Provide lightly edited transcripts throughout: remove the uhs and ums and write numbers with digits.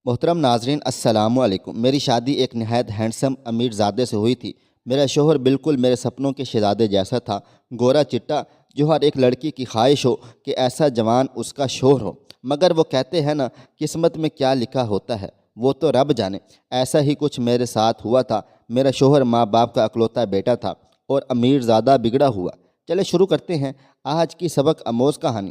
محترم ناظرین السلام علیکم۔ میری شادی ایک نہایت ہینڈسم امیر زادے سے ہوئی تھی۔ میرا شوہر بالکل میرے سپنوں کے شہزادے جیسا تھا، گورا چٹا، جو ہر ایک لڑکی کی خواہش ہو کہ ایسا جوان اس کا شوہر ہو۔ مگر وہ کہتے ہیں نا، قسمت میں کیا لکھا ہوتا ہے وہ تو رب جانے۔ ایسا ہی کچھ میرے ساتھ ہوا تھا۔ میرا شوہر ماں باپ کا اکلوتا بیٹا تھا اور امیر زادہ بگڑا ہوا۔ چلے شروع کرتے ہیں آج کی سبق آموز کہانی۔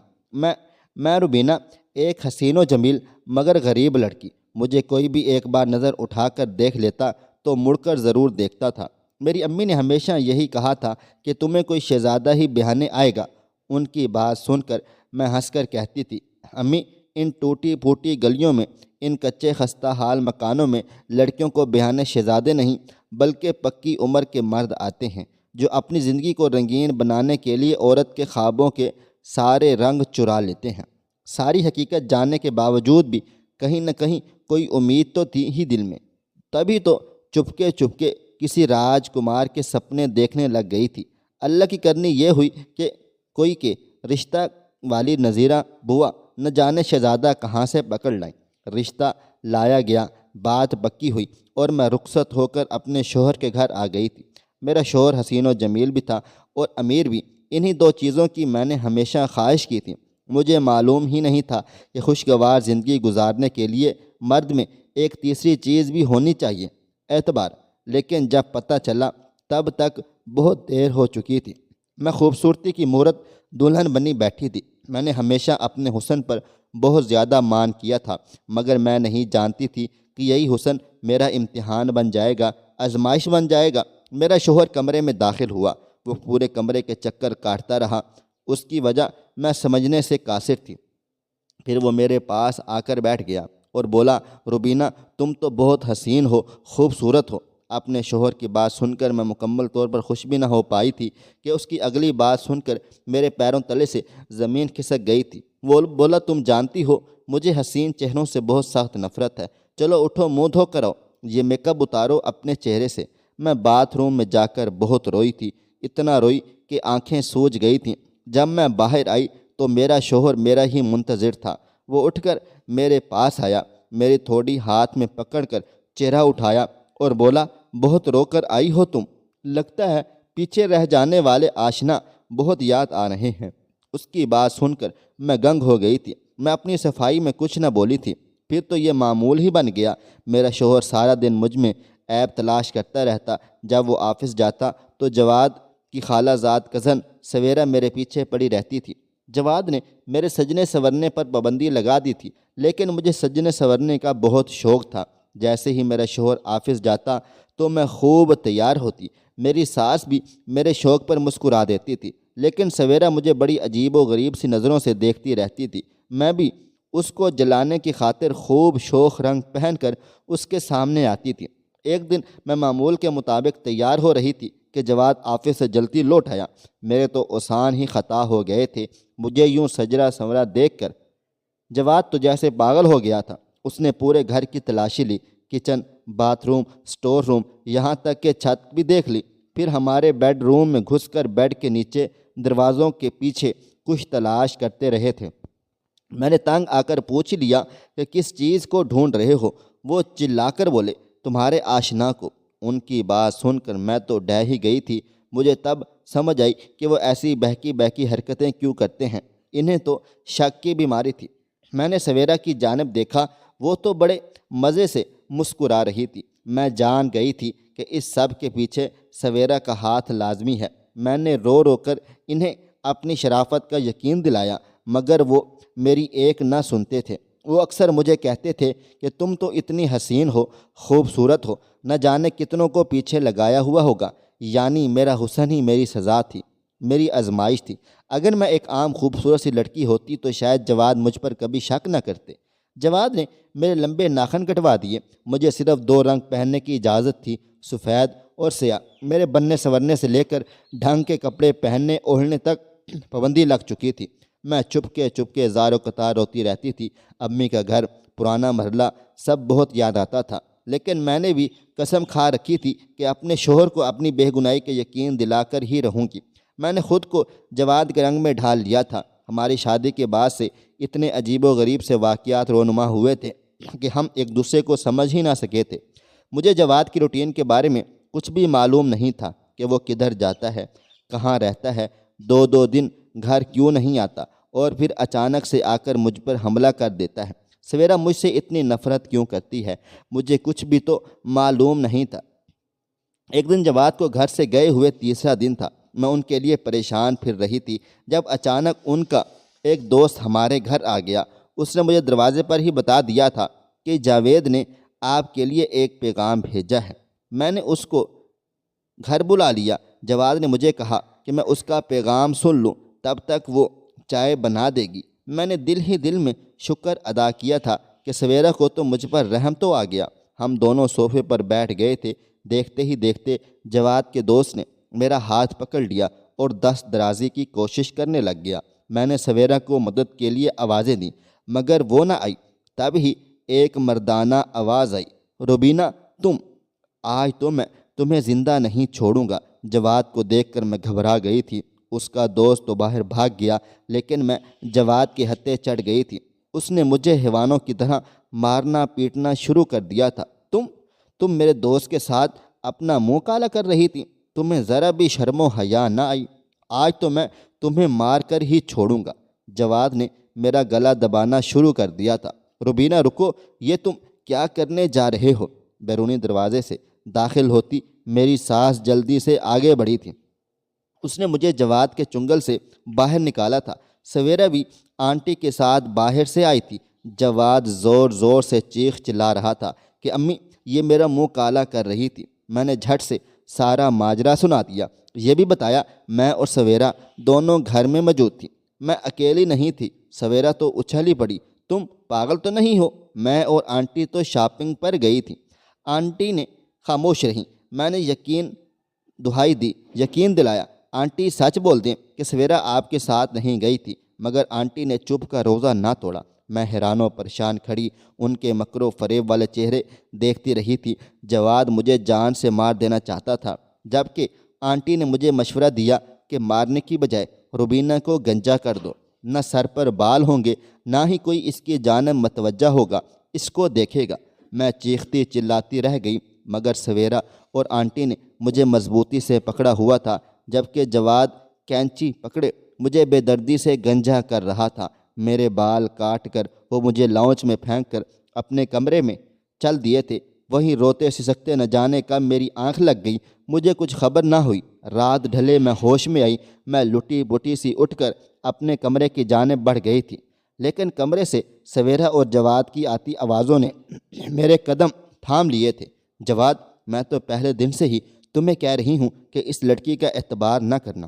میں روبینہ، ایک حسین و جمیل مگر غریب لڑکی۔ مجھے کوئی بھی ایک بار نظر اٹھا کر دیکھ لیتا تو مڑ کر ضرور دیکھتا تھا۔ میری امی نے ہمیشہ یہی کہا تھا کہ تمہیں کوئی شہزادہ ہی بیانے آئے گا۔ ان کی بات سن کر میں ہنس کر کہتی تھی، امی، ان ٹوٹی پھوٹی گلیوں میں، ان کچے خستہ حال مکانوں میں لڑکیوں کو بیانے شہزادے نہیں بلکہ پکی عمر کے مرد آتے ہیں، جو اپنی زندگی کو رنگین بنانے کے لیے عورت کے خوابوں کے سارے رنگ چرا لیتے ہیں۔ ساری حقیقت جاننے کے باوجود بھی کہیں نہ کہیں کوئی امید تو تھی ہی دل میں۔ تبھی تو چپکے چپکے کسی راج کمار کے سپنے دیکھنے لگ گئی تھی۔ اللہ کی کرنی یہ ہوئی کہ کوئی کے رشتہ والی نذیرہ بوا نہ جانے شہزادہ کہاں سے پکڑ لائیں۔ رشتہ لایا گیا، بات پکی ہوئی اور میں رخصت ہو کر اپنے شوہر کے گھر آ گئی تھی۔ میرا شوہر حسین و جمیل بھی تھا اور امیر بھی۔ انہی دو چیزوں کی میں نے ہمیشہ خواہش کی تھی۔ مجھے معلوم ہی نہیں تھا کہ خوشگوار زندگی گزارنے کے لیے مرد میں ایک تیسری چیز بھی ہونی چاہیے، اعتبار۔ لیکن جب پتہ چلا تب تک بہت دیر ہو چکی تھی۔ میں خوبصورتی کی مہرت دلہن بنی بیٹھی تھی۔ میں نے ہمیشہ اپنے حسن پر بہت زیادہ مان کیا تھا، مگر میں نہیں جانتی تھی کہ یہی حسن میرا امتحان بن جائے گا، آزمائش بن جائے گا۔ میرا شوہر کمرے میں داخل ہوا۔ وہ پورے کمرے کے چکر کاٹتا رہا۔ اس کی وجہ میں سمجھنے سے قاصر تھی۔ پھر وہ میرے پاس آ کر بیٹھ گیا اور بولا، روبینہ، تم تو بہت حسین ہو، خوبصورت ہو۔ اپنے شوہر کی بات سن کر میں مکمل طور پر خوش بھی نہ ہو پائی تھی کہ اس کی اگلی بات سن کر میرے پیروں تلے سے زمین کھسک گئی تھی۔ وہ بولا، تم جانتی ہو مجھے حسین چہروں سے بہت سخت نفرت ہے۔ چلو اٹھو، منہ دھو کر آؤ، یہ میک اپ اتارو اپنے چہرے سے۔ میں باتھ روم میں جا کر بہت روئی تھی، اتنا روئی کہ آنکھیں سوج گئی تھیں۔ جب میں باہر آئی تو میرا شوہر میرا ہی منتظر تھا۔ وہ اٹھ کر میرے پاس آیا، میری تھوڑی ہاتھ میں پکڑ کر چہرہ اٹھایا اور بولا، بہت رو کر آئی ہو تم؟ لگتا ہے پیچھے رہ جانے والے آشنا بہت یاد آ رہے ہیں۔ اس کی بات سن کر میں گنگ ہو گئی تھی۔ میں اپنی صفائی میں کچھ نہ بولی تھی۔ پھر تو یہ معمول ہی بن گیا۔ میرا شوہر سارا دن مجھ میں عیب تلاش کرتا رہتا۔ جب وہ آفس جاتا تو جواد کی خالہ زاد کزن سویرا میرے پیچھے پڑی رہتی تھی۔ جواد نے میرے سجنے سنورنے پر پابندی لگا دی تھی، لیکن مجھے سجنے سنورنے کا بہت شوق تھا۔ جیسے ہی میرا شوہر آفس جاتا تو میں خوب تیار ہوتی۔ میری ساس بھی میرے شوق پر مسکرا دیتی تھی، لیکن سویرا مجھے بڑی عجیب و غریب سی نظروں سے دیکھتی رہتی تھی۔ میں بھی اس کو جلانے کی خاطر خوب شوخ رنگ پہن کر اس کے سامنے آتی تھی۔ ایک دن میں معمول کے مطابق تیار ہو رہی تھی کہ جواد آفس سے جلتی لوٹ آیا۔ میرے تو اوسان ہی خطا ہو گئے تھے مجھے یوں سجرا سنورا دیکھ کر۔ جواد تو جیسے پاگل ہو گیا تھا۔ اس نے پورے گھر کی تلاشی لی، کچن، باتھ روم، سٹور روم، یہاں تک کہ چھت بھی دیکھ لی۔ پھر ہمارے بیڈ روم میں گھس کر بیڈ کے نیچے دروازوں کے پیچھے کچھ تلاش کرتے رہے تھے۔ میں نے تنگ آ کر پوچھ لیا کہ کس چیز کو ڈھونڈ رہے ہو؟ وہ چلا کر بولے، تمہارے آشنا کو۔ ان کی بات سن کر میں تو ڈہ ہی گئی تھی۔ مجھے تب سمجھ آئی کہ وہ ایسی بہکی بہکی حرکتیں کیوں کرتے ہیں۔ انہیں تو شک کی بیماری تھی۔ میں نے سویرا کی جانب دیکھا، وہ تو بڑے مزے سے مسکرا رہی تھی۔ میں جان گئی تھی کہ اس سب کے پیچھے سویرا کا ہاتھ لازمی ہے۔ میں نے رو رو کر انہیں اپنی شرافت کا یقین دلایا، مگر وہ میری ایک نہ سنتے تھے۔ وہ اکثر مجھے کہتے تھے کہ تم تو اتنی حسین ہو، خوبصورت ہو، نہ جانے کتنوں کو پیچھے لگایا ہوا ہوگا۔ یعنی میرا حسن ہی میری سزا تھی، میری آزمائش تھی۔ اگر میں ایک عام خوبصورت سی لڑکی ہوتی تو شاید جواد مجھ پر کبھی شک نہ کرتے۔ جواد نے میرے لمبے ناخن کٹوا دیے۔ مجھے صرف 2 رنگ پہننے کی اجازت تھی، سفید اور سیاہ۔ میرے بننے سنورنے سے لے کر ڈھنگ کے کپڑے پہننے اوڑھنے تک پابندی لگ چکی تھی۔ میں چپکے زار و قطار روتی رہتی تھی۔ امی کا گھر، پرانا محلہ، سب بہت یاد آتا تھا، لیکن میں نے بھی قسم کھا رکھی تھی کہ اپنے شوہر کو اپنی بے گناہی کے یقین دلا کر ہی رہوں گی۔ میں نے خود کو جواد کے رنگ میں ڈھال لیا تھا۔ ہماری شادی کے بعد سے اتنے عجیب و غریب سے واقعات رونما ہوئے تھے کہ ہم ایک دوسرے کو سمجھ ہی نہ سکے تھے۔ مجھے جواد کی روٹین کے بارے میں کچھ بھی معلوم نہیں تھا کہ وہ کدھر جاتا ہے، کہاں رہتا ہے، دو دو دن گھر کیوں نہیں آتا اور پھر اچانک سے آ کر مجھ پر حملہ کر دیتا ہے۔ سویرا مجھ سے اتنی نفرت کیوں کرتی ہے، مجھے کچھ بھی تو معلوم نہیں تھا۔ ایک دن جواد کو گھر سے گئے ہوئے تیسرا دن تھا۔ میں ان کے لیے پریشان پھر رہی تھی جب اچانک ان کا ایک دوست ہمارے گھر آ گیا۔ اس نے مجھے دروازے پر ہی بتا دیا تھا کہ جاوید نے آپ کے لیے ایک پیغام بھیجا ہے۔ میں نے اس کو گھر بلا لیا۔ جواد نے مجھے کہا کہ میں اس کا پیغام سن لوں، تب تک وہ چائے بنا دے گی۔ میں نے دل ہی دل میں شکر ادا کیا تھا کہ سویرا کو تو مجھ پر رحم تو آ گیا۔ ہم دونوں صوفے پر بیٹھ گئے تھے۔ دیکھتے ہی دیکھتے جواد کے دوست نے میرا ہاتھ پکڑ لیا اور دست درازی کی کوشش کرنے لگ گیا۔ میں نے سویرا کو مدد کے لیے آوازیں دیں مگر وہ نہ آئی۔ تب ہی ایک مردانہ آواز آئی، روبینہ تم! آج تو میں تمہیں زندہ نہیں چھوڑوں گا۔ جواد کو دیکھ کر میں گھبرا گئی تھی۔ اس کا دوست تو باہر بھاگ گیا لیکن میں جواد کے ہتھے چڑھ گئی تھی۔ اس نے مجھے حیوانوں کی طرح مارنا پیٹنا شروع کر دیا تھا۔ تم میرے دوست کے ساتھ اپنا منہ کالا کر رہی تھی، تمہیں ذرا بھی شرم و حیا نہ آئی؟ آج تو میں تمہیں مار کر ہی چھوڑوں گا۔ جواد نے میرا گلا دبانا شروع کر دیا تھا۔ روبینہ رکو، یہ تم کیا کرنے جا رہے ہو؟ بیرونی دروازے سے داخل ہوتی میری سانس جلدی سے آگے بڑھی تھی۔ اس نے مجھے جواد کے چنگل سے باہر نکالا تھا۔ سویرا بھی آنٹی کے ساتھ باہر سے آئی تھی۔ جواد زور زور سے چیخ چلا رہا تھا کہ امی یہ میرا منہ کالا کر رہی تھی۔ میں نے جھٹ سے سارا ماجرا سنا دیا۔ یہ بھی بتایا میں اور سویرا دونوں گھر میں موجود تھی، میں اکیلی نہیں تھی۔ سویرا تو اچھلی پڑی، تم پاگل تو نہیں ہو؟ میں اور آنٹی تو شاپنگ پر گئی تھی۔ آنٹی نے خاموش رہیں۔ میں نے دہائی دی، یقین دلایا آنٹی سچ بول دیں کہ سویرا آپ کے ساتھ نہیں گئی تھی، مگر آنٹی نے چپ کا روزہ نہ توڑا۔ میں حیران و پریشان کھڑی ان کے مکر و فریب والے چہرے دیکھتی رہی تھی۔ جواد مجھے جان سے مار دینا چاہتا تھا، جبکہ آنٹی نے مجھے مشورہ دیا کہ مارنے کی بجائے روبینہ کو گنجا کر دو، نہ سر پر بال ہوں گے نہ ہی کوئی اس کی جانب متوجہ ہوگا، اس کو دیکھے گا۔ میں چیختی چلاتی رہ گئی مگر سویرا اور آنٹی نے مجھے مضبوطی سے پکڑا ہوا تھا، جبکہ جواد کینچی پکڑے مجھے بے دردی سے گنجا کر رہا تھا۔ میرے بال کاٹ کر وہ مجھے لاؤنج میں پھینک کر اپنے کمرے میں چل دیے تھے۔ وہیں روتے سسکتے نہ جانے کب میری آنکھ لگ گئی، مجھے کچھ خبر نہ ہوئی۔ رات ڈھلے میں ہوش میں آئی۔ میں لٹی بٹی سی اٹھ کر اپنے کمرے کی جانب بڑھ گئی تھی، لیکن کمرے سے سویرا اور جواد کی آتی آوازوں نے میرے قدم تھام لیے تھے۔ جواد، میں تو پہلے دن سے ہی تمہیں کہہ رہی ہوں کہ اس لڑکی کا اعتبار نہ کرنا،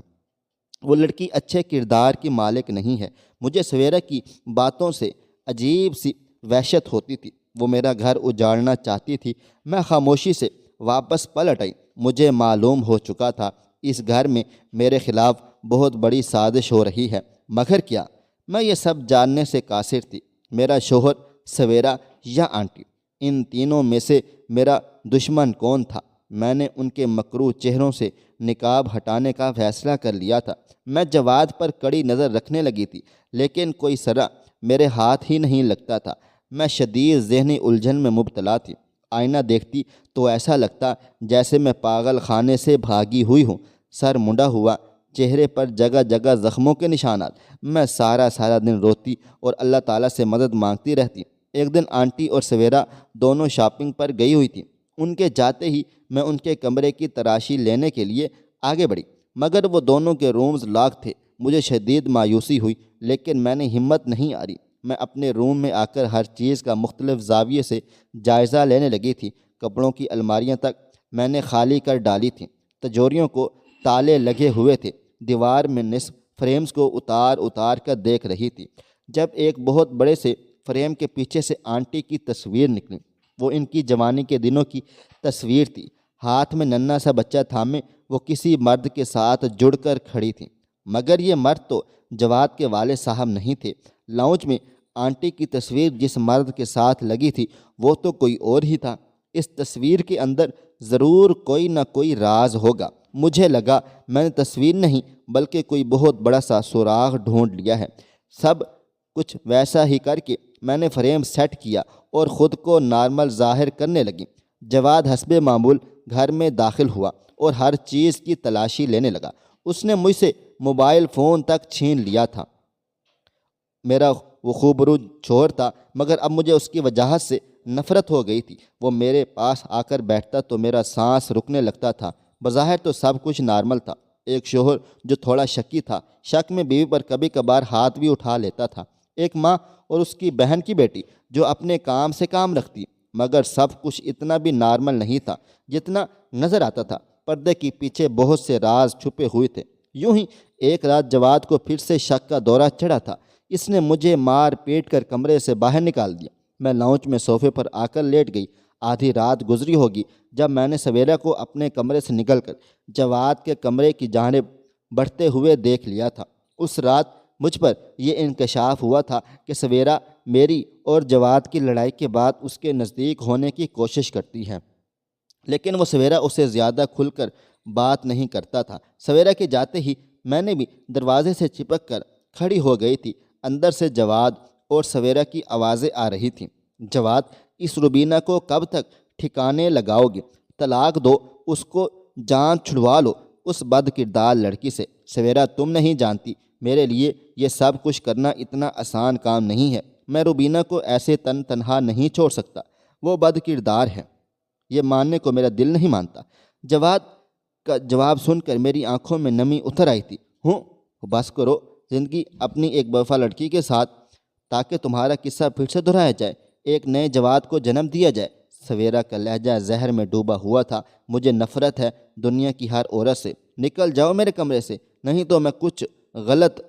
وہ لڑکی اچھے کردار کی مالک نہیں ہے۔ مجھے سویرا کی باتوں سے عجیب سی وحشت ہوتی تھی۔ وہ میرا گھر اجاڑنا چاہتی تھی۔ میں خاموشی سے واپس پلٹ آئی۔ مجھے معلوم ہو چکا تھا اس گھر میں میرے خلاف بہت بڑی سازش ہو رہی ہے، مگر کیا؟ میں یہ سب جاننے سے قاصر تھی۔ میرا شوہر، سویرا یا آنٹی، ان تینوں میں سے میرا دشمن کون تھا؟ میں نے ان کے مکروہ چہروں سے نقاب ہٹانے کا فیصلہ کر لیا تھا۔ میں جواد پر کڑی نظر رکھنے لگی تھی، لیکن کوئی سرا میرے ہاتھ ہی نہیں لگتا تھا۔ میں شدید ذہنی الجھن میں مبتلا تھی۔ آئینہ دیکھتی تو ایسا لگتا جیسے میں پاگل خانے سے بھاگی ہوئی ہوں۔ سر منڈا ہوا، چہرے پر جگہ جگہ زخموں کے نشانات۔ میں سارا دن روتی اور اللہ تعالیٰ سے مدد مانگتی رہتی۔ ایک دن آنٹی اور سویرا دونوں شاپنگ پر گئی ہوئی تھیں۔ ان کے جاتے ہی میں ان کے کمرے کی تلاشی لینے کے لیے آگے بڑھی، مگر وہ دونوں کے رومز لاک تھے۔ مجھے شدید مایوسی ہوئی، لیکن میں نے ہمت نہیں ہاری۔ میں اپنے روم میں آ کر ہر چیز کا مختلف زاویے سے جائزہ لینے لگی تھی۔ کپڑوں کی الماریاں تک میں نے خالی کر ڈالی تھیں، تجوریوں کو تالے لگے ہوئے تھے۔ دیوار میں نصب فریمز کو اتار کر دیکھ رہی تھی، جب ایک بہت بڑے سے فریم کے پیچھے سے آنٹی کی تصویر نکلی۔ وہ ان کی جوانی کے دنوں کی تصویر تھی۔ ہاتھ میں ننھا سا بچہ تھامے وہ کسی مرد کے ساتھ جڑ کر کھڑی تھیں، مگر یہ مرد تو جواد کے والد صاحب نہیں تھے۔ لاؤنج میں آنٹی کی تصویر جس مرد کے ساتھ لگی تھی وہ تو کوئی اور ہی تھا۔ اس تصویر کے اندر ضرور کوئی نہ کوئی راز ہوگا۔ مجھے لگا میں نے تصویر نہیں بلکہ کوئی بہت بڑا سا سوراخ ڈھونڈ لیا ہے۔ سب کچھ ویسا ہی کر کے میں نے فریم سیٹ کیا اور خود کو نارمل ظاہر کرنے لگی۔ جواد حسب معمول گھر میں داخل ہوا اور ہر چیز کی تلاشی لینے لگا۔ اس نے مجھ سے موبائل فون تک چھین لیا تھا۔ میرا وہ خوبرو شوہر تھا، مگر اب مجھے اس کی وجاہت سے نفرت ہو گئی تھی۔ وہ میرے پاس آ کر بیٹھتا تو میرا سانس رکنے لگتا تھا۔ بظاہر تو سب کچھ نارمل تھا۔ ایک شوہر جو تھوڑا شکی تھا، شک میں بیوی پر کبھی کبھار ہاتھ بھی اٹھا لیتا تھا۔ ایک ماں اور اس کی بہن کی بیٹی جو اپنے کام سے کام رکھتی، مگر سب کچھ اتنا بھی نارمل نہیں تھا جتنا نظر آتا تھا۔ پردے کے پیچھے بہت سے راز چھپے ہوئے تھے۔ یوں ہی ایک رات جواد کو پھر سے شک کا دورہ چڑھا تھا۔ اس نے مجھے مار پیٹ کر کمرے سے باہر نکال دیا۔ میں لاؤنج میں صوفے پر آ کر لیٹ گئی۔ آدھی رات گزری ہوگی جب میں نے سویرا کو اپنے کمرے سے نکل کر جواد کے کمرے کی جانب بڑھتے ہوئے دیکھ لیا تھا۔ اس رات مجھ پر یہ انکشاف ہوا تھا کہ سویرا میری اور جواد کی لڑائی کے بعد اس کے نزدیک ہونے کی کوشش کرتی ہے، لیکن وہ سویرا اسے زیادہ کھل کر بات نہیں کرتا تھا۔ سویرا کے جاتے ہی میں نے بھی دروازے سے چپک کر کھڑی ہو گئی تھی۔ اندر سے جواد اور سویرا کی آوازیں آ رہی تھیں۔ جواد، اس روبینہ کو کب تک ٹھکانے لگاؤ گے؟ طلاق دو، اس کو جان چھڑوا لو اس بد کردار لڑکی سے۔ سویرا، تم نہیں جانتی، میرے لیے یہ سب کچھ کرنا اتنا آسان کام نہیں ہے۔ میں روبینہ کو ایسے تنہا نہیں چھوڑ سکتا، وہ بد کردار ہے، یہ ماننے کو میرا دل نہیں مانتا۔ جواد کا جواب سن کر میری آنکھوں میں نمی اتر آئی تھی۔ بس کرو زندگی اپنی ایک بے وفا لڑکی کے ساتھ، تاکہ تمہارا قصہ پھر سے دہرایا جائے، ایک نئے جواد کو جنم دیا جائے۔ سویرا کا لہجہ زہر میں ڈوبا ہوا تھا۔ مجھے نفرت ہے دنیا کی ہر عورت سے۔ نکل جاؤ میرے کمرے سے، نہیں تو میں کچھ غلط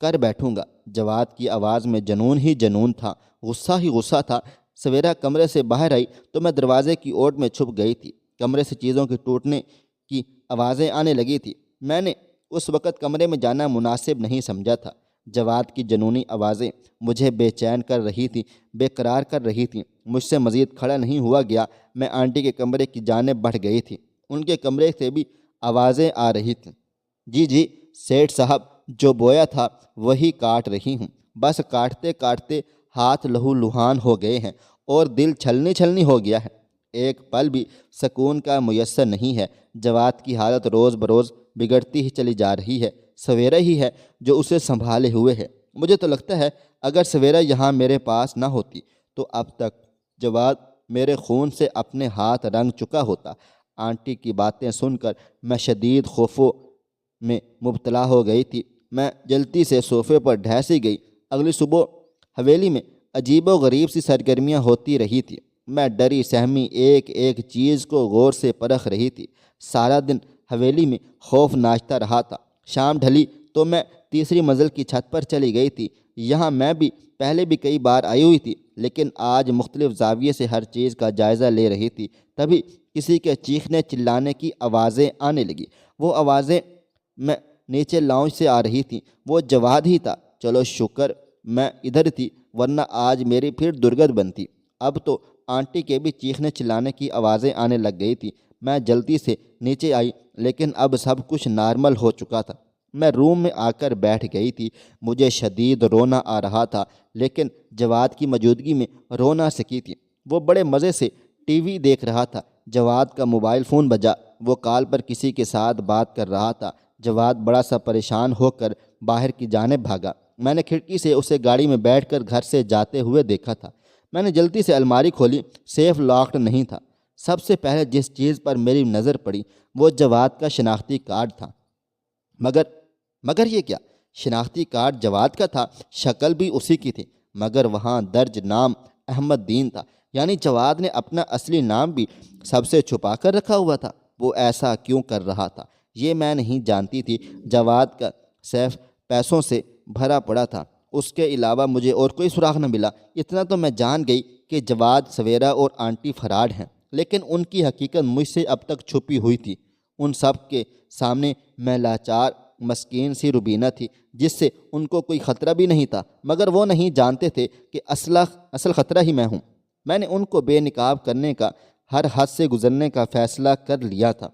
کر بیٹھوں گا۔ جواد کی آواز میں جنون ہی جنون تھا، غصہ ہی غصہ تھا۔ سویرا کمرے سے باہر آئی تو میں دروازے کی اوٹ میں چھپ گئی تھی۔ کمرے سے چیزوں کے ٹوٹنے کی آوازیں آنے لگی تھی۔ میں نے اس وقت کمرے میں جانا مناسب نہیں سمجھا تھا۔ جواد کی جنونی آوازیں مجھے بے چین کر رہی تھیں، بے قرار کر رہی تھیں۔ مجھ سے مزید کھڑا نہیں ہوا گیا۔ میں آنٹی کے کمرے کی جانب بڑھ گئی تھی۔ ان کے کمرے سے بھی آوازیں آ رہی تھیں۔ جی سیٹھ صاحب، جو بویا تھا وہی کاٹ رہی ہوں۔ بس کاٹتے کاٹتے ہاتھ لہو لہان ہو گئے ہیں اور دل چھلنی چھلنی ہو گیا ہے۔ ایک پل بھی سکون کا میسر نہیں ہے۔ جواد کی حالت روز بروز بگڑتی ہی چلی جا رہی ہے۔ سویرا ہی ہے جو اسے سنبھالے ہوئے ہے۔ مجھے تو لگتا ہے اگر سویرا یہاں میرے پاس نہ ہوتی تو اب تک جواد میرے خون سے اپنے ہاتھ رنگ چکا ہوتا۔ آنٹی کی باتیں سن کر میں شدید خوفوں میں مبتلا ہو گئی تھی۔ میں جلدی سے صوفے پر ڈھیسی گئی۔ اگلی صبح حویلی میں عجیب و غریب سی سرگرمیاں ہوتی رہی تھی۔ میں ڈری سہمی ایک ایک چیز کو غور سے پرکھ رہی تھی۔ سارا دن حویلی میں خوف ناچتا رہا تھا۔ شام ڈھلی تو میں تیسری منزل کی چھت پر چلی گئی تھی۔ یہاں میں بھی پہلے بھی کئی بار آئی ہوئی تھی، لیکن آج مختلف زاویے سے ہر چیز کا جائزہ لے رہی تھی۔ تبھی کسی کے چیخنے چلانے کی آوازیں آنے لگی۔ وہ آوازیں میں نیچے لاؤنج سے آ رہی تھیں۔ وہ جواد ہی تھا۔ چلو شکر میں ادھر تھی، ورنہ آج میری پھر درگت بنتی۔ اب تو آنٹی کے بھی چیخنے چلانے کی آوازیں آنے لگ گئی تھی۔ میں جلدی سے نیچے آئی، لیکن اب سب کچھ نارمل ہو چکا تھا۔ میں روم میں آ کر بیٹھ گئی تھی۔ مجھے شدید رونا آ رہا تھا، لیکن جواد کی موجودگی میں رو نہ سکی تھی۔ وہ بڑے مزے سے ٹی وی دیکھ رہا تھا۔ جواد کا موبائل فون بجا۔ وہ کال پر کسی کے ساتھ بات کر رہا تھا۔ جواد بڑا سا پریشان ہو کر باہر کی جانب بھاگا۔ میں نے کھڑکی سے اسے گاڑی میں بیٹھ کر گھر سے جاتے ہوئے دیکھا تھا۔ میں نے جلدی سے الماری کھولی۔ سیف لاکڈ نہیں تھا۔ سب سے پہلے جس چیز پر میری نظر پڑی وہ جواد کا شناختی کارڈ تھا۔ مگر یہ کیا؟ شناختی کارڈ جواد کا تھا، شکل بھی اسی کی تھی، مگر وہاں درج نام احمد دین تھا۔ یعنی جواد نے اپنا اصلی نام بھی سب سے چھپا کر رکھا ہوا تھا۔ وہ ایسا کیوں کر رہا تھا یہ میں نہیں جانتی تھی۔ جواد کا سیف پیسوں سے بھرا پڑا تھا، اس کے علاوہ مجھے اور کوئی سراغ نہ ملا۔ اتنا تو میں جان گئی کہ جواد، سویرا اور آنٹی فرار ہیں، لیکن ان کی حقیقت مجھ سے اب تک چھپی ہوئی تھی۔ ان سب کے سامنے میں لاچار مسکین سی روبینہ تھی، جس سے ان کو کوئی خطرہ بھی نہیں تھا، مگر وہ نہیں جانتے تھے کہ اصل خطرہ ہی میں ہوں۔ میں نے ان کو بے نقاب کرنے کا، ہر حد سے گزرنے کا فیصلہ کر لیا تھا۔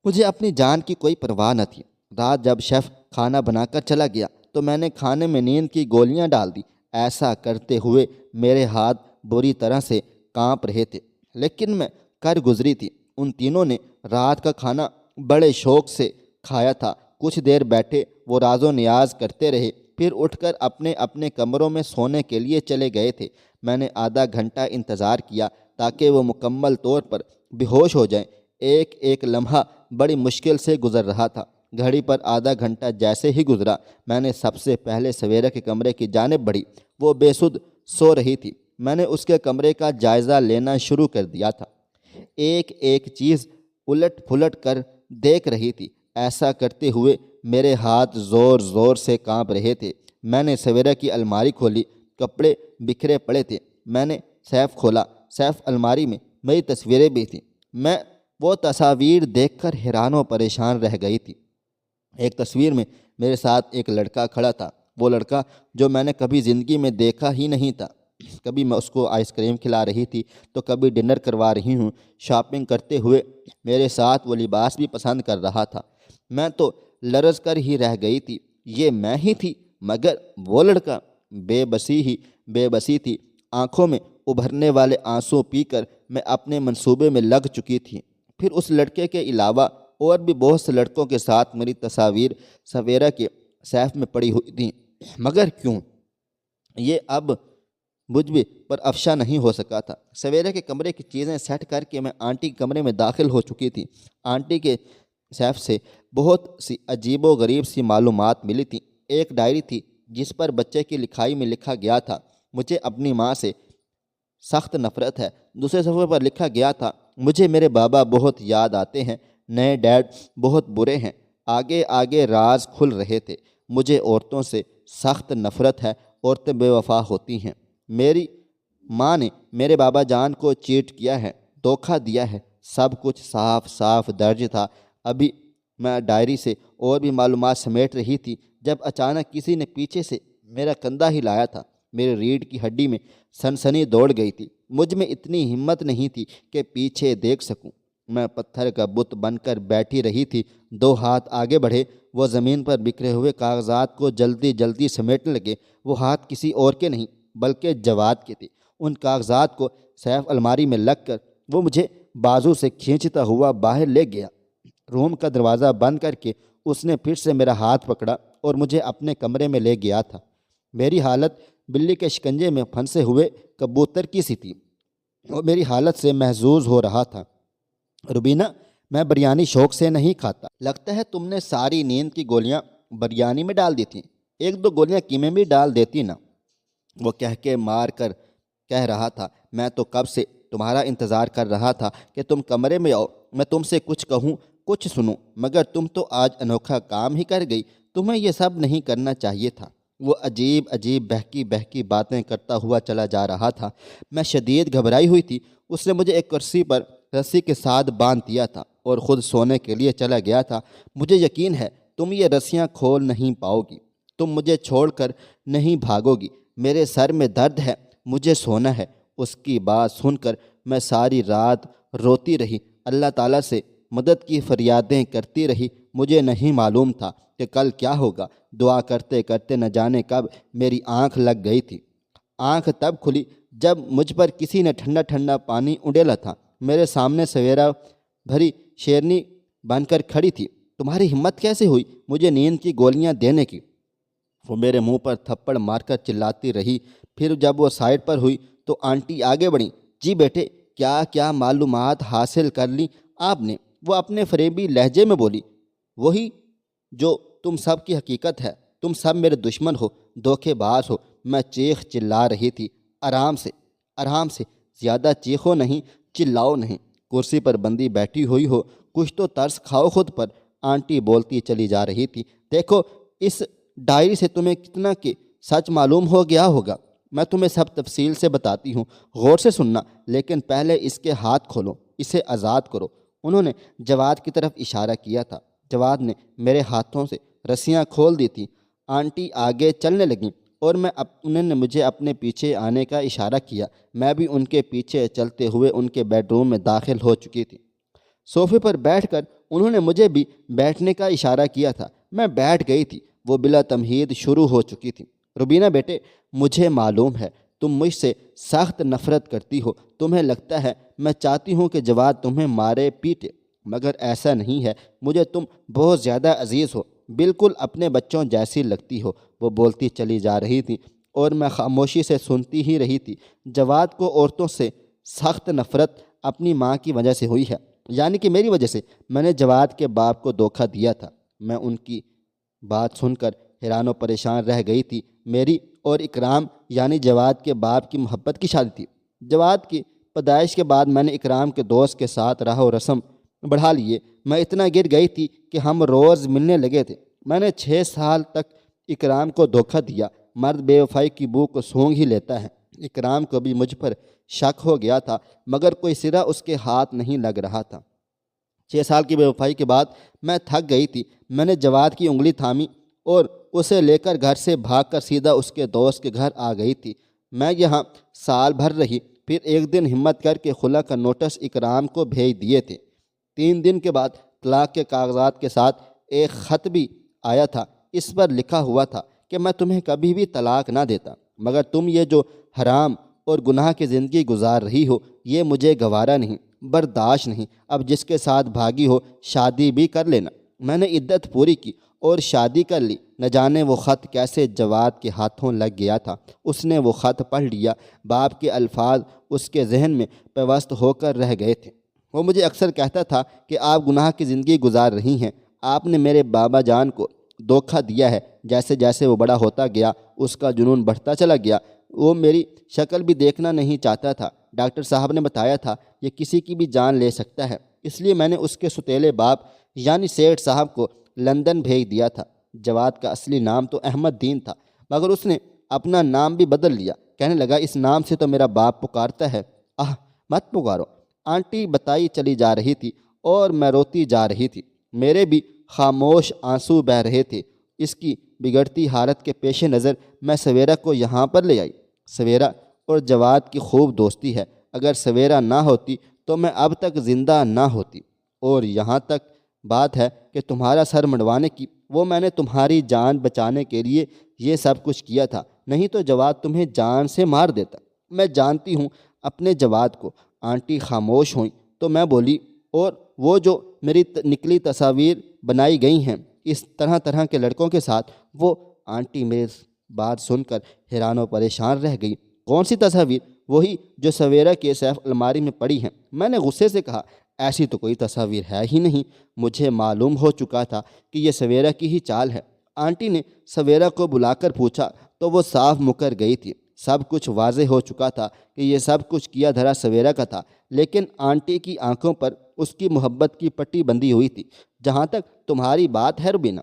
مجھے اپنی جان کی کوئی پرواہ نہ تھی۔ رات جب شیف کھانا بنا کر چلا گیا تو میں نے کھانے میں نیند کی گولیاں ڈال دی۔ ایسا کرتے ہوئے میرے ہاتھ بری طرح سے کانپ رہے تھے، لیکن میں کر گزری تھی۔ ان تینوں نے رات کا کھانا بڑے شوق سے کھایا تھا۔ کچھ دیر بیٹھے وہ راز و نیاز کرتے رہے، پھر اٹھ کر اپنے اپنے کمروں میں سونے کے لیے چلے گئے تھے۔ میں نے آدھا گھنٹہ انتظار کیا تاکہ وہ مکمل طور پر بے ہوش ہو جائیں۔ ایک ایک لمحہ بڑی مشکل سے گزر رہا تھا۔ گھڑی پر آدھا گھنٹہ جیسے ہی گزرا، میں نے سب سے پہلے سویرا کے کمرے کی جانب بڑھی۔ وہ بے سدھ سو رہی تھی۔ میں نے اس کے کمرے کا جائزہ لینا شروع کر دیا تھا۔ ایک ایک چیز الٹ پھلٹ کر دیکھ رہی تھی۔ ایسا کرتے ہوئے میرے ہاتھ زور زور سے کانپ رہے تھے۔ میں نے سویرا کی الماری کھولی، کپڑے بکھرے پڑے تھے۔ میں نے سیف کھولا، سیف الماری میں میری تصویریں بھی تھیں۔ میں وہ تصاویر دیکھ کر حیران و پریشان رہ گئی تھی۔ ایک تصویر میں میرے ساتھ ایک لڑکا کھڑا تھا، وہ لڑکا جو میں نے کبھی زندگی میں دیکھا ہی نہیں تھا۔ کبھی میں اس کو آئس کریم کھلا رہی تھی تو کبھی ڈنر کروا رہی ہوں۔ شاپنگ کرتے ہوئے میرے ساتھ وہ لباس بھی پسند کر رہا تھا۔ میں تو لرز کر ہی رہ گئی تھی، یہ میں ہی تھی مگر وہ لڑکا؟ بے بسی تھی۔ آنکھوں میں ابھرنے والے آنسو پی کر میں اپنے منصوبے میں لگ چکی تھی۔ پھر اس لڑکے کے علاوہ اور بھی بہت سے لڑکوں کے ساتھ میری تصاویر سویرا کے سیف میں پڑی ہوئی تھیں، مگر کیوں؟ یہ اب مجھ بھی پر افشا نہیں ہو سکا تھا۔ سویرا کے کمرے کی چیزیں سیٹ کر کے میں آنٹی کے کمرے میں داخل ہو چکی تھی۔ آنٹی کے سیف سے بہت سی عجیب و غریب سی معلومات ملی تھیں۔ ایک ڈائری تھی جس پر بچے کی لکھائی میں لکھا گیا تھا، مجھے اپنی ماں سے سخت نفرت ہے۔ دوسرے صفحے پر لکھا گیا تھا، مجھے میرے بابا بہت یاد آتے ہیں، نئے ڈیڈ بہت برے ہیں۔ آگے آگے راز کھل رہے تھے۔ مجھے عورتوں سے سخت نفرت ہے، عورتیں بے وفا ہوتی ہیں۔ میری ماں نے میرے بابا جان کو چیٹ کیا ہے، دھوکہ دیا ہے۔ سب کچھ صاف صاف درج تھا۔ ابھی میں ڈائری سے اور بھی معلومات سمیٹ رہی تھی جب اچانک کسی نے پیچھے سے میرا کندھا ہلایا تھا۔ میری ریڑھ کی ہڈی میں سنسنی دوڑ گئی تھی۔ مجھ میں اتنی ہمت نہیں تھی کہ پیچھے دیکھ سکوں۔ میں پتھر کا بت بن کر بیٹھی رہی تھی۔ دو ہاتھ آگے بڑھے، وہ زمین پر بکھرے ہوئے کاغذات کو جلدی جلدی سمیٹنے لگے۔ وہ ہاتھ کسی اور کے نہیں بلکہ جواد کے تھے۔ ان کاغذات کو سیف الماری میں لگ کر وہ مجھے بازو سے کھینچتا ہوا باہر لے گیا۔ روم کا دروازہ بند کر کے اس نے پھر سے میرا ہاتھ پکڑا اور مجھے اپنے کمرے میں لے گیا تھا۔ میری حالت بلی کے شکنجے میں پھنسے ہوئے کبوتر کی سی تھی۔ وہ میری حالت سے محظوظ ہو رہا تھا۔ روبینہ، میں بریانی شوق سے نہیں کھاتا۔ لگتا ہے تم نے ساری نیند کی گولیاں بریانی میں ڈال دی تھیں، ایک دو گولیاں قیمے میں ڈال دیتی نا۔ وہ کہہ کے مار کر کہہ رہا تھا، میں تو کب سے تمہارا انتظار کر رہا تھا کہ تم کمرے میں آؤ، میں تم سے کچھ کہوں، کچھ سنوں، مگر تم تو آج انوکھا کام ہی کر گئی۔ تمہیں یہ سب نہیں کرنا چاہیے تھا۔ وہ عجیب عجیب بہکی بہکی باتیں کرتا ہوا چلا جا رہا تھا۔ میں شدید گھبرائی ہوئی تھی۔ اس نے مجھے ایک کرسی پر رسی کے ساتھ باندھ دیا تھا اور خود سونے کے لیے چلا گیا تھا۔ مجھے یقین ہے تم یہ رسیاں کھول نہیں پاؤ گی، تم مجھے چھوڑ کر نہیں بھاگو گی۔ میرے سر میں درد ہے، مجھے سونا ہے۔ اس کی بات سن کر میں ساری رات روتی رہی، اللہ تعالیٰ سے مدد کی فریادیں کرتی رہی۔ مجھے نہیں معلوم تھا کہ کل کیا ہوگا۔ دعا کرتے کرتے نہ جانے کب میری آنکھ لگ گئی تھی۔ آنکھ تب کھلی جب مجھ پر کسی نے ٹھنڈا ٹھنڈا پانی اڈیلا تھا۔ میرے سامنے سویرا بھری شیرنی بن کر کھڑی تھی۔ تمہاری ہمت کیسے ہوئی مجھے نیند کی گولیاں دینے کی؟ وہ میرے منہ پر تھپڑ مار کر چلاتی رہی۔ پھر جب وہ سائڈ پر ہوئی تو آنٹی آگے بڑھیں، جی بیٹے، کیا کیا معلومات حاصل کر لی آپ نے؟ وہ اپنے فریبی لہجے میں بولی، وہی جو تم سب کی حقیقت ہے، تم سب میرے دشمن ہو، دھوکے باز ہو۔ میں چیخ چلا رہی تھی، آرام سے، زیادہ چیخو نہیں، چلاؤ نہیں، کرسی پر بندی بیٹھی ہوئی ہو، کچھ تو ترس کھاؤ خود پر۔ آنٹی بولتی چلی جا رہی تھی، دیکھو اس ڈائری سے تمہیں کتنا کہ سچ معلوم ہو گیا ہوگا۔ میں تمہیں سب تفصیل سے بتاتی ہوں، غور سے سننا، لیکن پہلے اس کے ہاتھ کھولو، اسے آزاد کرو۔ انہوں نے جواد کی طرف اشارہ کیا تھا۔ جواد نے میرے ہاتھوں سے رسیاں کھول دی تھیں۔ آنٹی آگے چلنے لگیں اور انہوں نے مجھے اپنے پیچھے آنے کا اشارہ کیا۔ میں بھی ان کے پیچھے چلتے ہوئے ان کے بیڈ روم میں داخل ہو چکی تھی۔ صوفے پر بیٹھ کر انہوں نے مجھے بھی بیٹھنے کا اشارہ کیا تھا۔ میں بیٹھ گئی تھی۔ وہ بلا تمہید شروع ہو چکی تھی۔ روبینہ بیٹے، مجھے معلوم ہے تم مجھ سے سخت نفرت کرتی ہو، تمہیں لگتا ہے میں چاہتی ہوں کہ جواد تمہیں مارے پیٹے، مگر ایسا نہیں ہے، مجھے تم بہت زیادہ عزیز ہو، بالکل اپنے بچوں جیسی لگتی ہو۔ وہ بولتی چلی جا رہی تھی اور میں خاموشی سے سنتی ہی رہی تھی۔ جواد کو عورتوں سے سخت نفرت اپنی ماں کی وجہ سے ہوئی ہے، یعنی کہ میری وجہ سے۔ میں نے جواد کے باپ کو دھوکہ دیا تھا۔ میں ان کی بات سن کر حیران و پریشان رہ گئی تھی۔ میری اور اکرام یعنی جواد کے باپ کی محبت کی شادی تھی۔ جواد کی پیدائش کے بعد میں نے اکرام کے دوست کے ساتھ راہ و رسم بڑھا لیے۔ میں اتنا گر گئی تھی کہ ہم روز ملنے لگے تھے۔ میں نے 6 سال تک اکرام کو دھوکہ دیا۔ مرد بے وفائی کی بو کو سونگھ ہی لیتا ہے۔ اکرام کو بھی مجھ پر شک ہو گیا تھا، مگر کوئی سرا اس کے ہاتھ نہیں لگ رہا تھا۔ 6 سال کی بے وفائی کے بعد میں تھک گئی تھی۔ میں نے جواد کی انگلی تھامی اور اسے لے کر گھر سے بھاگ کر سیدھا اس کے دوست کے گھر آ گئی تھی۔ میں یہاں سال بھر رہی، پھر ایک دن ہمت کر کے خلا کا نوٹس اکرام کو بھیج دیے تھے۔ 3 دن کے بعد طلاق کے کاغذات کے ساتھ ایک خط بھی آیا تھا۔ اس پر لکھا ہوا تھا کہ میں تمہیں کبھی بھی طلاق نہ دیتا، مگر تم یہ جو حرام اور گناہ کی زندگی گزار رہی ہو یہ مجھے گوارا نہیں، برداشت نہیں۔ اب جس کے ساتھ بھاگی ہو شادی بھی کر لینا۔ میں نے عدت پوری کی اور شادی کر لی۔ نہ جانے وہ خط کیسے جواد کے ہاتھوں لگ گیا تھا۔ اس نے وہ خط پڑھ لیا۔ باپ کے الفاظ اس کے ذہن میں پیوست ہو کر رہ گئے تھے۔ وہ مجھے اکثر کہتا تھا کہ آپ گناہ کی زندگی گزار رہی ہیں، آپ نے میرے بابا جان کو دھوکہ دیا ہے۔ جیسے جیسے وہ بڑا ہوتا گیا اس کا جنون بڑھتا چلا گیا۔ وہ میری شکل بھی دیکھنا نہیں چاہتا تھا۔ ڈاکٹر صاحب نے بتایا تھا یہ کسی کی بھی جان لے سکتا ہے، اس لیے میں نے اس کے ستیلے باپ یعنی سیٹھ صاحب کو لندن بھیج دیا تھا۔ جواد کا اصلی نام تو احمد دین تھا، مگر اس نے اپنا نام بھی بدل لیا۔ کہنے لگا اس نام سے تو میرا باپ پکارتا ہے۔ مت پکارو، آنٹی بتائی چلی جا رہی تھی اور میں روتی جا رہی تھی۔ میرے بھی خاموش آنسو بہہ رہے تھے۔ اس کی بگڑتی حالت کے پیش نظر میں سویرا کو یہاں پر لے آئی۔ سویرا اور جواد کی خوب دوستی ہے، اگر سویرا نہ ہوتی تو میں اب تک زندہ نہ ہوتی۔ اور یہاں تک بات ہے کہ تمہارا سر منڈوانے کی، وہ میں نے تمہاری جان بچانے کے لیے یہ سب کچھ کیا تھا، نہیں تو جواد تمہیں جان سے مار دیتا۔ میں جانتی ہوں اپنے جواد کو۔ آنٹی خاموش ہوئیں تو میں بولی، اور وہ جو میری نکلی تصاویر بنائی گئی ہیں اس طرح طرح کے لڑکوں کے ساتھ، وہ آنٹی میری بات سن کر حیران و پریشان رہ گئی۔ کون سی تصاویر؟ وہی جو سویرا کے سیف الماری میں پڑی ہیں۔ میں نے غصے سے کہا ایسی تو کوئی تصاویر ہے ہی نہیں۔ مجھے معلوم ہو چکا تھا کہ یہ سویرا کی ہی چال ہے۔ آنٹی نے سویرا کو بلا کر پوچھا تو وہ صاف مکر گئی تھی۔ سب کچھ واضح ہو چکا تھا کہ یہ سب کچھ کیا دھرا سویرا کا تھا، لیکن آنٹی کی آنکھوں پر اس کی محبت کی پٹی بندھی ہوئی تھی۔ جہاں تک تمہاری بات ہے روبینہ،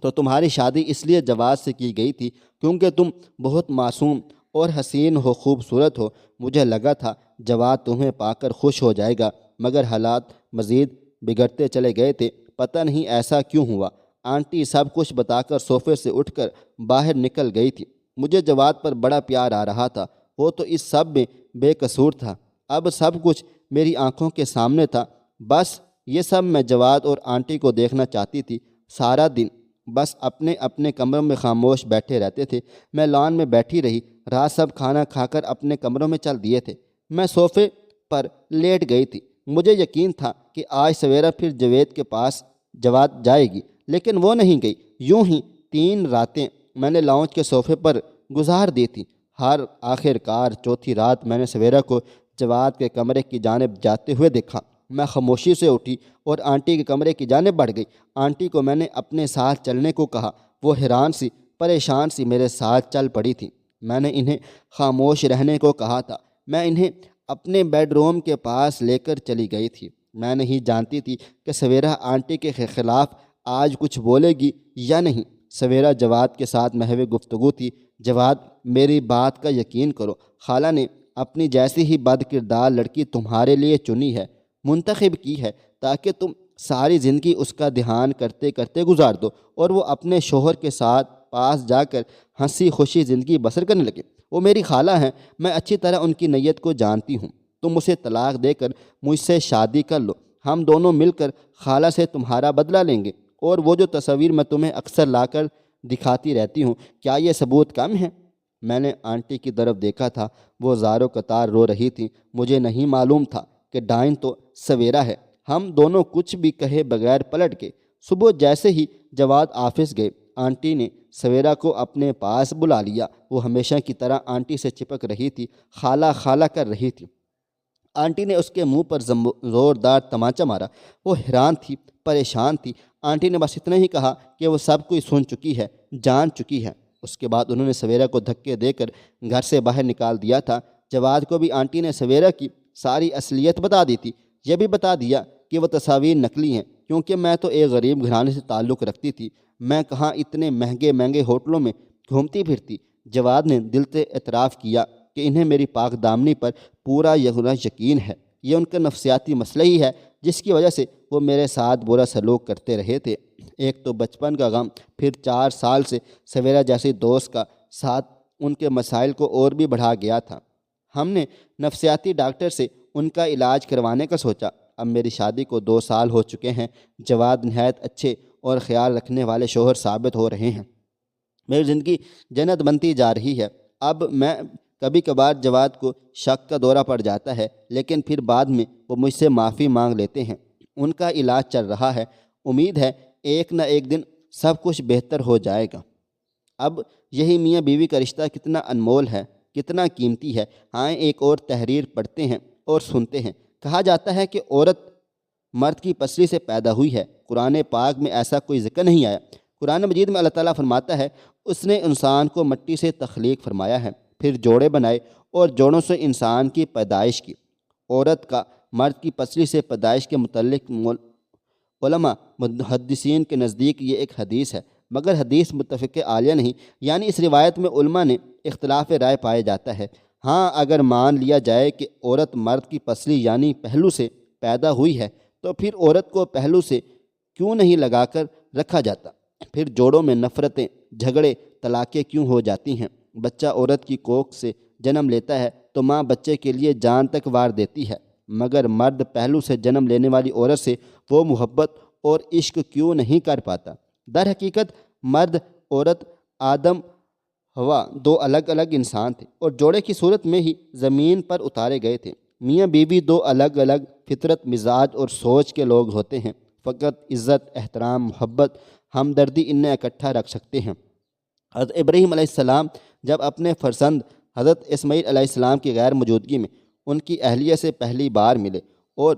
تو تمہاری شادی اس لیے جواد سے کی گئی تھی کیونکہ تم بہت معصوم اور حسین ہو، خوبصورت ہو۔ مجھے لگا تھا جواد تمہیں پا کر خوش ہو جائے گا، مگر حالات مزید بگڑتے چلے گئے تھے۔ پتہ نہیں ایسا کیوں ہوا۔ آنٹی سب کچھ بتا کر صوفے سے اٹھ کر باہر نکل گئی تھی۔ مجھے جواد پر بڑا پیار آ رہا تھا، وہ تو اس سب میں بے قصور تھا۔ اب سب کچھ میری آنکھوں کے سامنے تھا۔ بس یہ سب میں جواد اور آنٹی کو دیکھنا چاہتی تھی۔ سارا دن بس اپنے اپنے کمروں میں خاموش بیٹھے رہتے تھے۔ میں لان میں بیٹھی رہی۔ رات سب کھانا کھا کر اپنے کمروں میں چل دیے تھے۔ میں صوفے پر لیٹ گئی تھی۔ مجھے یقین تھا کہ آج سویرا پھر جوید کے پاس جواد جائے گی، لیکن وہ نہیں گئی۔ یوں ہی 3 راتیں میں نے لاؤنج کے صوفے پر گزار دی تھی۔ ہر آخر کار چوتھی رات میں نے سویرا کو جواد کے کمرے کی جانب جاتے ہوئے دیکھا۔ میں خاموشی سے اٹھی اور آنٹی کے کمرے کی جانب بڑھ گئی۔ آنٹی کو میں نے اپنے ساتھ چلنے کو کہا۔ وہ حیران سی پریشان سی میرے ساتھ چل پڑی تھی۔ میں نے انہیں خاموش رہنے کو کہا تھا۔ میں انہیں اپنے بیڈ روم کے پاس لے کر چلی گئی تھی۔ میں نہیں جانتی تھی کہ سویرا آنٹی کے خلاف آج کچھ بولے گی یا نہیں۔ سویرا جواد کے ساتھ محو گفتگو تھی۔ جواد، میری بات کا یقین کرو، خالہ نے اپنی جیسی ہی بد کردار لڑکی تمہارے لیے چنی ہے، منتخب کی ہے، تاکہ تم ساری زندگی اس کا دھیان کرتے کرتے گزار دو اور وہ اپنے شوہر کے ساتھ پاس جا کر ہنسی خوشی زندگی بسر کرنے لگے۔ وہ میری خالہ ہیں، میں اچھی طرح ان کی نیت کو جانتی ہوں۔ تم اسے طلاق دے کر مجھ سے شادی کر لو، ہم دونوں مل کر خالہ سے تمہارا بدلہ لیں گے، اور وہ جو تصاویر میں تمہیں اکثر لا کر دکھاتی رہتی ہوں، کیا یہ ثبوت کم ہے؟ میں نے آنٹی کی طرف دیکھا تھا، وہ زارو قطار رو رہی تھیں۔ مجھے نہیں معلوم تھا کہ ڈائن تو سویرا ہے۔ ہم دونوں کچھ بھی کہے بغیر پلٹ گئے۔ صبح جیسے ہی جواد آفس گئے، آنٹی نے سویرا کو اپنے پاس بلا لیا۔ وہ ہمیشہ کی طرح آنٹی سے چپک رہی تھی، خالہ خالہ کر رہی تھی۔ آنٹی نے اس کے منہ پر زوردار تمانچہ مارا۔ وہ حیران تھی، پریشان تھی۔ آنٹی نے بس اتنا ہی کہا کہ وہ سب کچھ سن چکی ہے، جان چکی ہے۔ اس کے بعد انہوں نے سویرا کو دھکے دے کر گھر سے باہر نکال دیا تھا۔ جواد کو بھی آنٹی نے سویرا کی ساری اصلیت بتا دی تھی۔ یہ بھی بتا دیا کہ وہ تصاویر نکلی ہیں، کیونکہ میں تو ایک غریب گھرانے سے تعلق رکھتی تھی، میں کہاں اتنے مہنگے مہنگے ہوٹلوں میں گھومتی پھرتی۔ جواد نے دل سے اعتراف کیا کہ انہیں میری پاک دامنی پر پورا یقین ہے۔ یہ ان کا نفسیاتی مسئلہ ہی ہے جس کی وجہ سے وہ میرے ساتھ برا سلوک کرتے رہے تھے۔ ایک تو بچپن کا غم، پھر 4 سال سے سویرا جیسی دوست کا ساتھ ان کے مسائل کو اور بھی بڑھا گیا تھا۔ ہم نے نفسیاتی ڈاکٹر سے ان کا علاج کروانے کا سوچا۔ اب میری شادی کو 2 سال ہو چکے ہیں۔ جواد نہایت اچھے اور خیال رکھنے والے شوہر ثابت ہو رہے ہیں۔ میری زندگی جنت بنتی جا رہی ہے۔ اب میں کبھی کبھار جواد کو شک کا دورہ پڑ جاتا ہے، لیکن پھر بعد میں وہ مجھ سے معافی مانگ لیتے ہیں۔ ان کا علاج چل رہا ہے، امید ہے ایک نہ ایک دن سب کچھ بہتر ہو جائے گا۔ اب یہی میاں بیوی کا رشتہ کتنا انمول ہے، کتنا قیمتی ہے۔ آئیں ایک اور تحریر پڑھتے ہیں اور سنتے ہیں۔ کہا جاتا ہے کہ عورت مرد کی پسلی سے پیدا ہوئی ہے۔ قرآن پاک میں ایسا کوئی ذکر نہیں آیا۔ قرآن مجید میں اللہ تعالیٰ فرماتا ہے، اس نے انسان کو مٹی سے تخلیق فرمایا ہے، پھر جوڑے بنائے اور جوڑوں سے انسان کی پیدائش کی۔ عورت کا مرد کی پسلی سے پیدائش کے متعلق علماء محدثین کے نزدیک یہ ایک حدیث ہے، مگر حدیث متفق عالیہ نہیں، یعنی اس روایت میں علماء نے اختلاف رائے پایا جاتا ہے۔ ہاں، اگر مان لیا جائے کہ عورت مرد کی پسلی یعنی پہلو سے پیدا ہوئی ہے، تو پھر عورت کو پہلو سے کیوں نہیں لگا کر رکھا جاتا؟ پھر جوڑوں میں نفرتیں، جھگڑے، طلاقیں کیوں ہو جاتی ہیں؟ بچہ عورت کی کوکھ سے جنم لیتا ہے تو ماں بچے کے لیے جان تک وار دیتی ہے، مگر مرد پہلو سے جنم لینے والی عورت سے وہ محبت اور عشق کیوں نہیں کر پاتا؟ در حقیقت مرد عورت آدم ہوا 2 الگ الگ انسان تھے اور جوڑے کی صورت میں ہی زمین پر اتارے گئے تھے۔ میاں بیوی 2 الگ الگ فطرت، مزاج اور سوچ کے لوگ ہوتے ہیں، فقط عزت، احترام، محبت، ہمدردی انہیں اکٹھا رکھ سکتے ہیں۔ حضرت ابراہیم علیہ السلام جب اپنے فرزند حضرت اسماعیل علیہ السلام کی غیر موجودگی میں ان کی اہلیہ سے پہلی بار ملے اور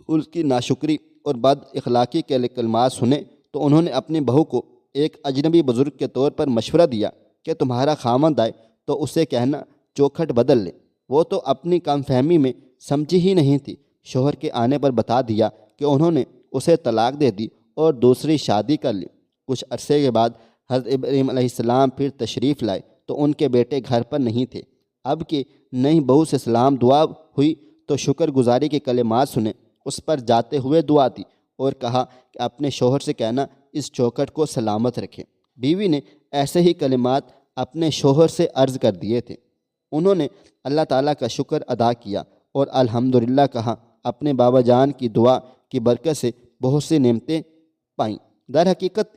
اس کی ناشکری اور بد اخلاقی کے کلمات سنے، تو انہوں نے اپنی بہو کو ایک اجنبی بزرگ کے طور پر مشورہ دیا کہ تمہارا خامند آئے تو اسے کہنا چوکھٹ بدل لے۔ وہ تو اپنی کم فہمی میں سمجھی ہی نہیں تھی۔ شوہر کے آنے پر بتا دیا کہ انہوں نے اسے طلاق دے دی اور دوسری شادی کر لی۔ کچھ عرصے کے بعد حضرت ابراہیم علیہ السلام پھر تشریف لائے تو ان کے بیٹے گھر پر نہیں تھے۔ اب کہ نئی بہو سے سلام دعا ہوئی تو شکر گزاری کے کلمات سنے، اس پر جاتے ہوئے دعا دی اور کہا کہ اپنے شوہر سے کہنا اس چوکھٹ کو سلامت رکھے۔ بیوی نے ایسے ہی کلمات اپنے شوہر سے عرض کر دیے تھے۔ انہوں نے اللہ تعالیٰ کا شکر ادا کیا اور الحمدللہ کہا۔ اپنے بابا جان کی دعا کی برکت سے بہت سی نعمتیں پائیں۔ در حقیقت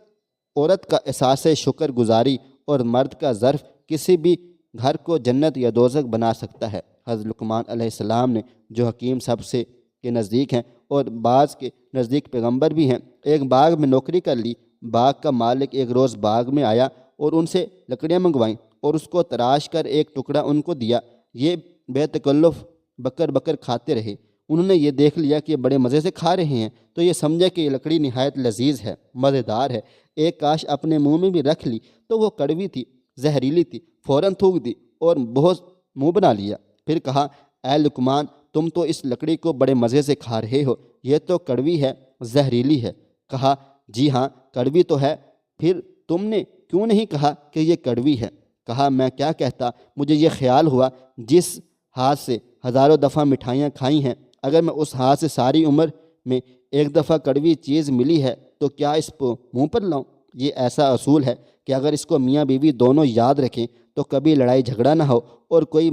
عورت کا احساس شکر گزاری اور مرد کا ظرف کسی بھی گھر کو جنت یا دوزخ بنا سکتا ہے۔ حضرت لقمان علیہ السلام نے، جو حکیم سب سے کے نزدیک ہیں اور بعض کے نزدیک پیغمبر بھی ہیں، ایک باغ میں نوکری کر لی۔ باغ کا مالک ایک روز باغ میں آیا اور ان سے لکڑیاں منگوائیں اور اس کو تراش کر ایک ٹکڑا ان کو دیا۔ یہ بے تکلف بکر بکر کھاتے رہے۔ انہوں نے یہ دیکھ لیا کہ یہ بڑے مزے سے کھا رہے ہیں تو یہ سمجھا کہ یہ لکڑی نہایت لذیذ ہے، مزیدار ہے، ایک کاش اپنے منہ میں بھی رکھ لی تو وہ کڑوی تھی، زہریلی تھی۔ فوراً تھوک دی اور بہت منہ بنا لیا۔ پھر کہا، اے لقمان، تم تو اس لکڑی کو بڑے مزے سے کھا رہے ہو، یہ تو کڑوی ہے، زہریلی ہے۔ کہا، جی ہاں کڑوی تو ہے، پھر تم نے کیوں نہیں کہا کہ یہ کڑوی ہے؟ کہا، میں کیا کہتا، مجھے یہ خیال ہوا جس ہاتھ سے ہزاروں دفعہ مٹھائیاں کھائی ہیں، اگر میں اس ہاتھ سے ساری عمر میں ایک دفعہ کڑوی چیز ملی ہے تو کیا اس کو منہ پر لاؤں؟ یہ ایسا اصول ہے کہ اگر اس کو میاں بیوی دونوں یاد رکھیں تو کبھی لڑائی جھگڑا نہ ہو اور کوئی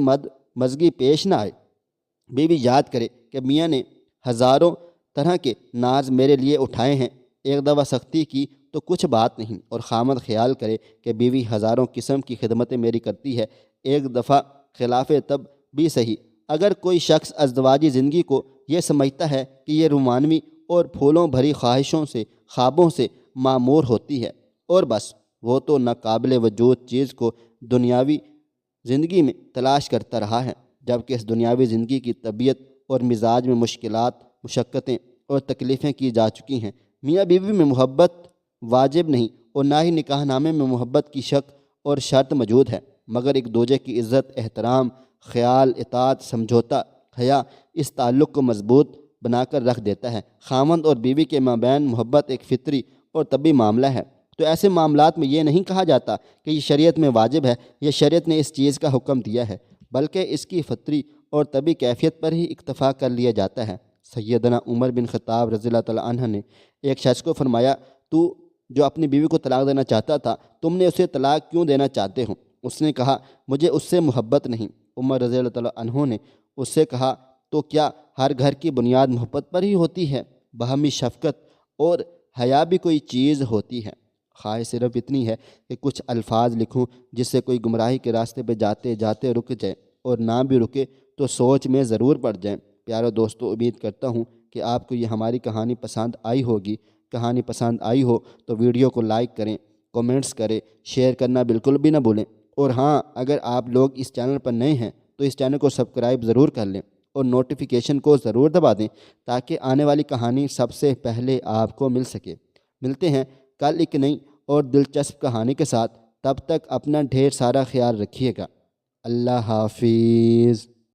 مزگی پیش نہ آئے۔ بیوی یاد کرے کہ میاں نے ہزاروں طرح کے ناز میرے لیے اٹھائے ہیں، ایک دفعہ سختی کی تو کچھ بات نہیں، اور خامد خیال کرے کہ بیوی ہزاروں قسم کی خدمتیں میری کرتی ہے، ایک دفعہ خلاف تب بھی صحیح۔ اگر کوئی شخص ازدواجی زندگی کو یہ سمجھتا ہے کہ یہ رومانوی اور پھولوں بھری خواہشوں سے، خوابوں سے معمور ہوتی ہے اور بس، وہ تو ناقابل وجود چیز کو دنیاوی زندگی میں تلاش کرتا رہا ہے، جبکہ اس دنیاوی زندگی کی طبیعت اور مزاج میں مشکلات، مشقتیں اور تکلیفیں کی جا چکی ہیں۔ میاں بیوی میں محبت واجب نہیں، اور نہ ہی نکاح نامے میں محبت کی شک اور شرط موجود ہے، مگر ایک دوسرے کی عزت، احترام، خیال، اطاعت، سمجھوتا، حیا اس تعلق کو مضبوط بنا کر رکھ دیتا ہے۔ خاوند اور بیوی کے مابین محبت ایک فطری اور طبی معاملہ ہے، تو ایسے معاملات میں یہ نہیں کہا جاتا کہ یہ شریعت میں واجب ہے یا شریعت نے اس چیز کا حکم دیا ہے، بلکہ اس کی فطری اور طبی کیفیت پر ہی اکتفا کر لیا جاتا ہے۔ سیدنا عمر بن خطاب رضی اللہ تعالیٰ عنہ نے ایک شخص کو فرمایا، تو جو اپنی بیوی کو طلاق دینا چاہتا تھا، تم نے اسے طلاق کیوں دینا چاہتے ہو؟ اس نے کہا، مجھے اس سے محبت نہیں۔ عمر رضی اللہ تعالیٰ عنہ نے اس سے کہا، تو کیا ہر گھر کی بنیاد محبت پر ہی ہوتی ہے؟ باہمی شفقت اور حیا بھی کوئی چیز ہوتی ہے؟ خواہش صرف اتنی ہے کہ کچھ الفاظ لکھوں جس سے کوئی گمراہی کے راستے پہ جاتے جاتے رک جائے، اور نہ بھی رکے تو سوچ میں ضرور پڑ جائیں۔ پیارے دوستو، امید کرتا ہوں کہ آپ کو یہ ہماری کہانی پسند آئی ہوگی۔ کہانی پسند آئی ہو تو ویڈیو کو لائک کریں، کومنٹس کریں، شیئر کرنا بالکل بھی نہ بھولیں، اور ہاں، اگر آپ لوگ اس چینل پر نئے ہیں تو اس چینل کو سبسکرائب ضرور کر لیں اور نوٹیفیکیشن کو ضرور دبا دیں تاکہ آنے والی کہانی سب سے پہلے آپ کو مل سکے۔ ملتے ہیں کل ایک نئی اور دلچسپ کہانی کے ساتھ، تب تک اپنا ڈھیر سارا خیال رکھیے گا۔ اللہ حافظ۔